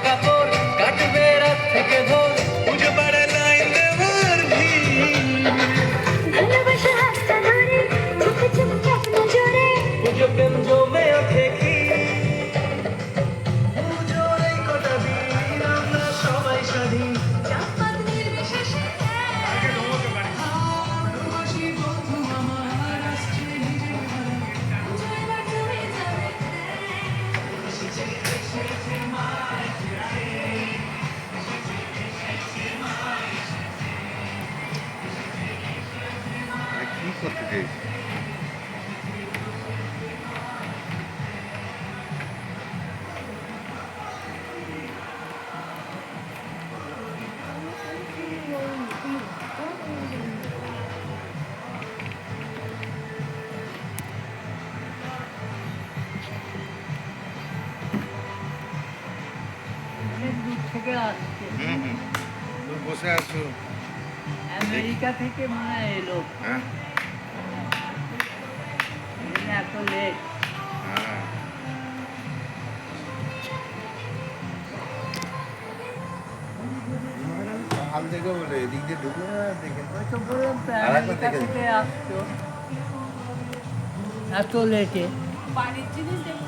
কাপড় কাটবে রাত থেকে ভোর পুজো পাড়ে লাইন দেওয়ার ভিড় ভালোবাসা হাতটা ধরে চুপে চুপে স্বপ্ন জোরে পুজো প্রেম জমে ওঠে কি পুজোর এই কটা দিন আমরা সবাই স্বাধীন চাঁদপাত নির্বিশেষে ভালোবাসি বন্ধু আমার আসছে নিজের ঘরে। পুজো এবার জমে যাবে কি করতে চাইছি অনেক দূর থেকে আসছে তুমি বসে আছো আমেরিকা থেকে মনে হয় এলো হ্যাঁ এখানে এত লেট হ্যাঁ হাল থেকে বলে এদিক দিয়ে ঢুকলো না দেখে ওই তো বললাম তো আর একবার আমেরিকা দেখে থেকে আসতো এত লেটে বাড়ির জিনিস দেখতে